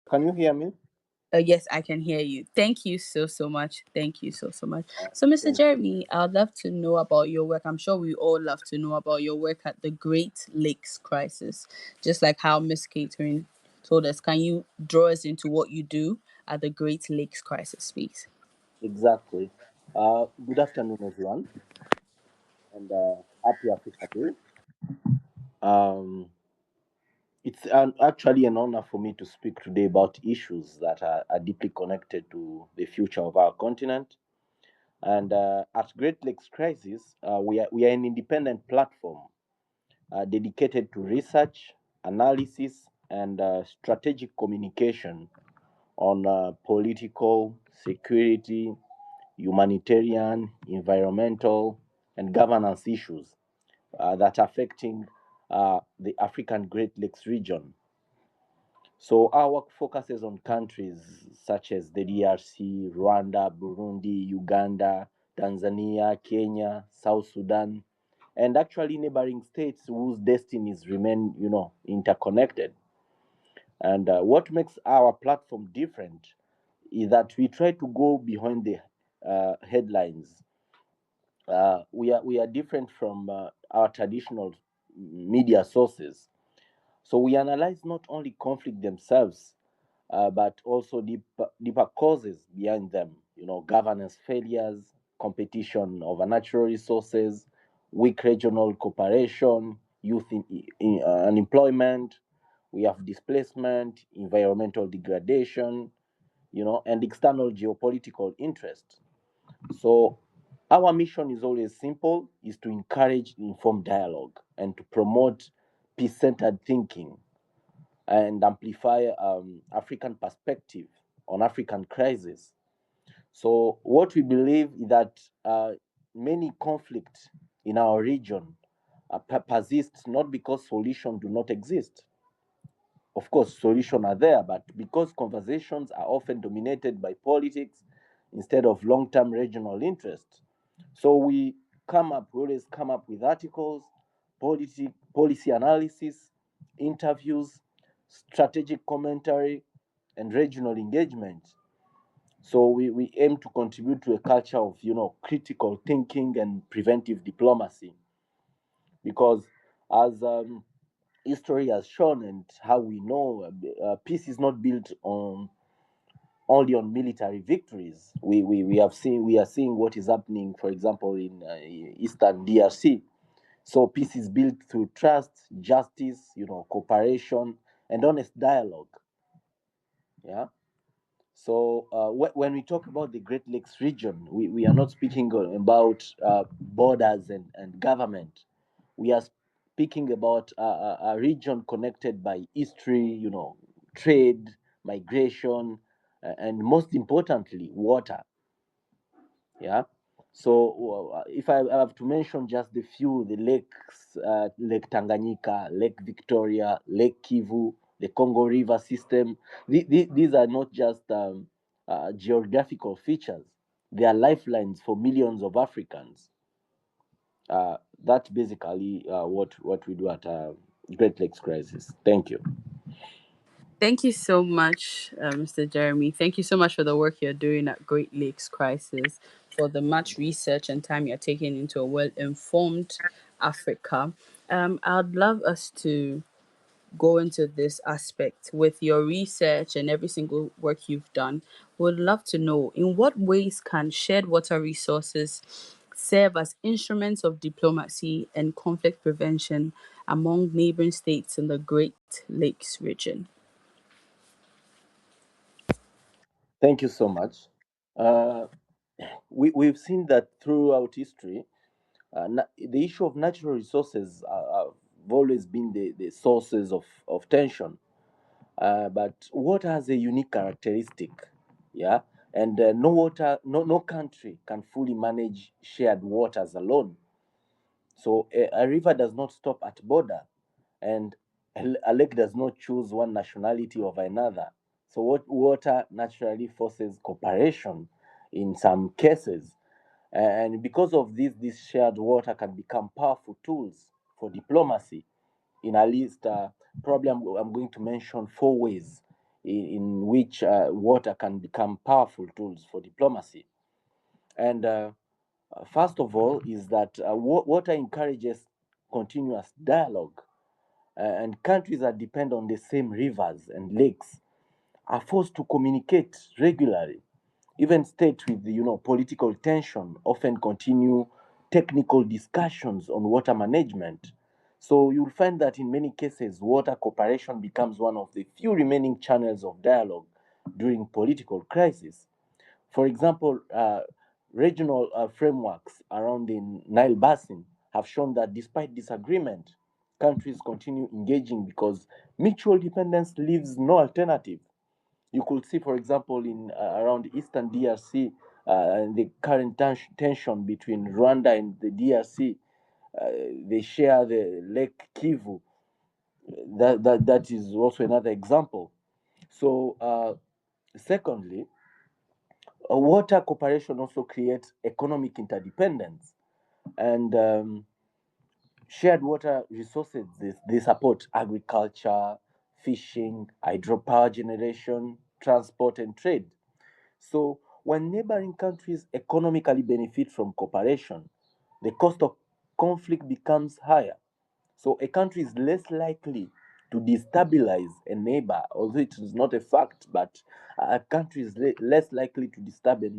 Can you hear me? Yes, I can hear you. Thank you so much. Thank you so much. So, Mr. Thank you. Jeremy, I'd love to know about your work. I'm sure we all love to know about your work at the Great Lakes Crisis, just like how Miss Catherine told us. Can you draw us into what you do at the Great Lakes Crisis, please? Exactly. Good afternoon, everyone, and happy Africa Day. Um, actually an honor for me to speak today about issues that are deeply connected to the future of our continent. And at Great Lakes Crisis, we are an independent platform dedicated to research, analysis, and strategic communication on political, security, humanitarian, environmental, and governance issues that are affecting the African Great Lakes region. So our work focuses on countries such as the DRC, Rwanda, Burundi, Uganda, Tanzania, Kenya, South Sudan, and actually neighboring states whose destinies remain, interconnected. And what makes our platform different is that we try to go behind the headlines. We are different from our traditional media sources. So we analyze not only conflict themselves, but also deeper causes behind them. Governance failures, competition over natural resources, weak regional cooperation, youth unemployment. We have displacement, environmental degradation, and external geopolitical interest. So our mission is always simple: is to encourage informed dialogue and to promote peace-centered thinking and amplify African perspective on African crisis. So what we believe is that many conflicts in our region persist not because solutions do not exist. Of course, solutions are there, but because conversations are often dominated by politics instead of long-term regional interest. So we always come up with articles, policy analysis, interviews, strategic commentary, and regional engagement. So we aim to contribute to a culture of critical thinking and preventive diplomacy, because as history has shown and how we know, peace is not built on only on military victories. We are seeing what is happening, for example, in Eastern DRC. So peace is built through trust, justice, cooperation, and honest dialogue. Yeah. So when we talk about the Great Lakes region, we are not speaking about borders and government. We are speaking about a region connected by history, trade, migration, and most importantly, water. Yeah. So if I have to mention just the few, the lakes, Lake Tanganyika, Lake Victoria, Lake Kivu, the Congo River system, these are not just geographical features. They are lifelines for millions of Africans. That's basically what we do at Great Lakes Crisis. Thank you. Thank you so much, Mr. Jeremy. Thank you so much for the work you're doing at Great Lakes Crisis, for the much research and time you're taking into a well informed Africa. I'd love us to go into this aspect with your research and every single work you've done. Would love to know, in what ways can shared water resources serve as instruments of diplomacy and conflict prevention among neighboring states in the Great Lakes region? Thank you so much. Uh, we've seen that throughout history. The issue of natural resources have always been the sources of tension. But water has a unique characteristic, yeah, and no country can fully manage shared waters alone. So a river does not stop at border, and a lake does not choose one nationality over another. So what water naturally forces cooperation in some cases, and because of this shared water can become powerful tools for diplomacy. In at least probably I'm going to mention four ways in which water can become powerful tools for diplomacy. And first of all, is that water encourages continuous dialogue, and countries that depend on the same rivers and lakes are forced to communicate regularly. Even states with political tension often continue technical discussions on water management. So you'll find that in many cases, water cooperation becomes one of the few remaining channels of dialogue during political crisis. For example, regional frameworks around the Nile Basin have shown that despite disagreement, countries continue engaging because mutual dependence leaves no alternative. You could see, for example, in around Eastern DRC, and the current tension between Rwanda and the DRC. They share the Lake Kivu. That is also another example. So, secondly, water cooperation also creates economic interdependence, and shared water resources, they support agriculture, fishing, hydropower generation, transport, and trade. So when neighboring countries economically benefit from cooperation, the cost of conflict becomes higher. So a country is less likely to destabilize a neighbor, although it is not a fact, but a country is less likely to disturb a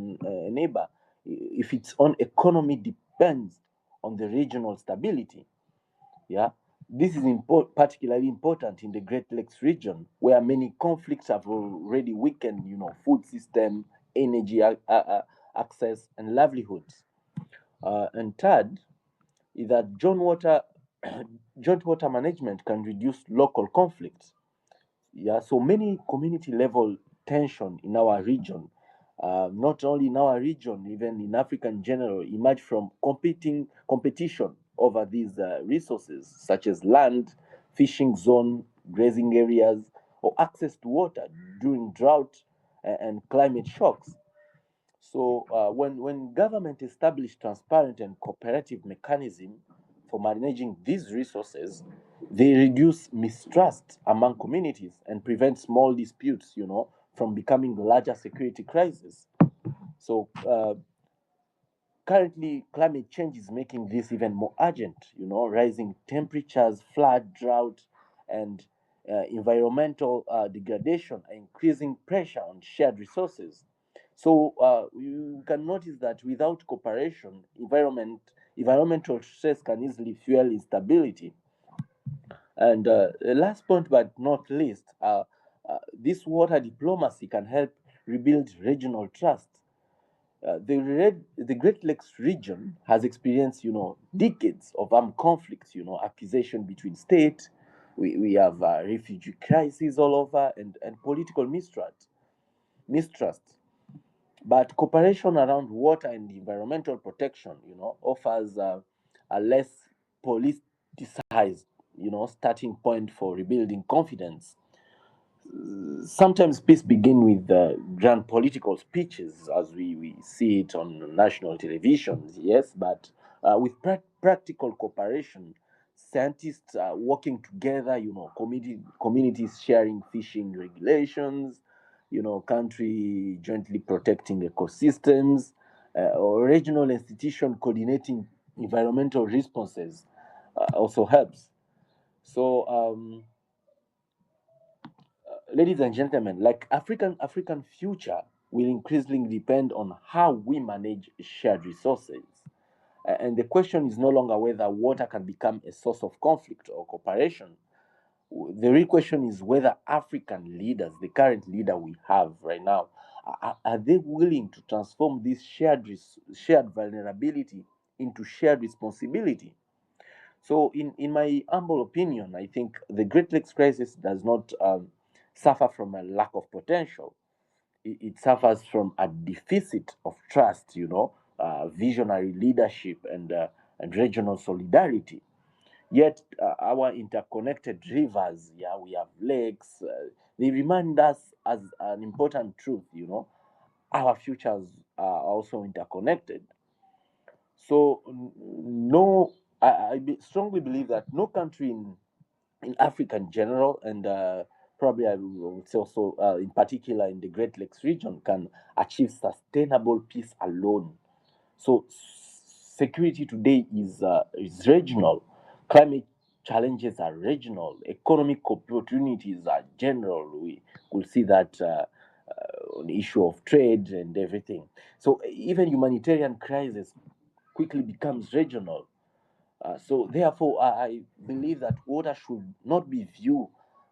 neighbor if its own economy depends on the regional stability. Yeah, this is particularly important in the Great Lakes region, where many conflicts have already weakened, food system, energy access, and livelihoods. And third, is that joint water management can reduce local conflicts. Yeah, so many community level tension in our region, not only in our region, even in Africa in general, emerge from competing competition over these resources, such as land, fishing zone, grazing areas, or access to water during drought and climate shocks. So when government establish transparent and cooperative mechanism for managing these resources, they reduce mistrust among communities and prevent small disputes, from becoming larger security crises. So currently, climate change is making this even more urgent. Rising temperatures, flood, drought, and environmental degradation are increasing pressure on shared resources. So you can notice that without cooperation, environmental stress can easily fuel instability. And last point but not least, this water diplomacy can help rebuild regional trust. The Great Lakes region has experienced, decades of armed conflicts, accusation between states. We have refugee crises all over, and political mistrust. But cooperation around water and environmental protection, offers a less politicized, starting point for rebuilding confidence. Sometimes peace begin with grand political speeches, as we see it on national televisions, yes, but with practical cooperation, scientists working together, communities sharing fishing regulations, country jointly protecting ecosystems, or regional institution coordinating environmental responses also helps. So ladies and gentlemen, like African future will increasingly depend on how we manage shared resources. And the question is no longer whether water can become a source of conflict or cooperation. The real question is whether African leaders, the current leader we have right now, are they willing to transform this shared vulnerability into shared responsibility? So, in my humble opinion, I think the Great Lakes crisis does not suffer from a lack of potential. It suffers from a deficit of trust, visionary leadership, and regional solidarity. Yet, our interconnected rivers, yeah, we have lakes, they remind us as an important truth, our futures are also interconnected. So, no, I strongly believe that no country in Africa in general, and probably I would say also, in particular in the Great Lakes region, can achieve sustainable peace alone. So security today is regional. Climate challenges are regional. Economic opportunities are general. We will see that on the issue of trade and everything. So even humanitarian crisis quickly becomes regional. So therefore, I believe that water should not be viewed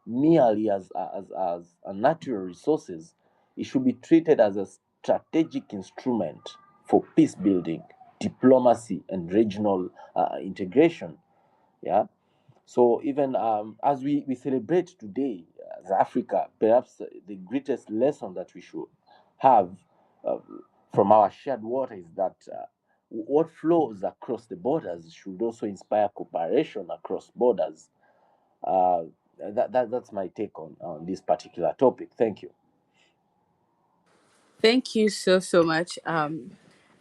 merely as a natural resources. It should be treated as a strategic instrument for peace building, diplomacy, and regional integration. Yeah. So even as we celebrate today as Africa, perhaps the greatest lesson that we should have uh, from our shared water is that what flows across the borders should also inspire cooperation across borders. Uh, that's my take on this particular topic. Thank you. Thank you so so much.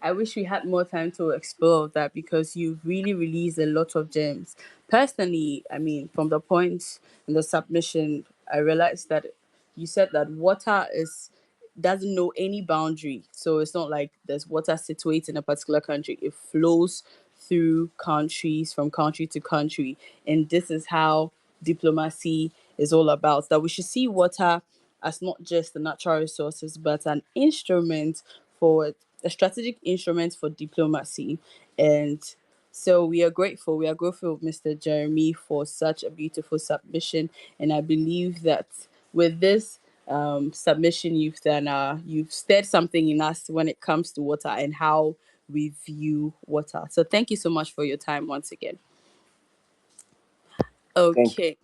I wish we had more time to explore that because you've really released a lot of gems. Personally, I mean, from the points in the submission, I realized that you said that water is doesn't know any boundary. So it's not like there's water situated in a particular country. It flows through countries from country to country. And this is how diplomacy is all about. That we should see water as not just the natural resources, but an instrument for a strategic instrument for diplomacy. And so we are grateful. We are grateful, Mr. Jeremy, for such a beautiful submission. And I believe that with this submission you've done, you've stirred something in us when it comes to water and how we view water. So thank you so much for your time once again. Thank Okay.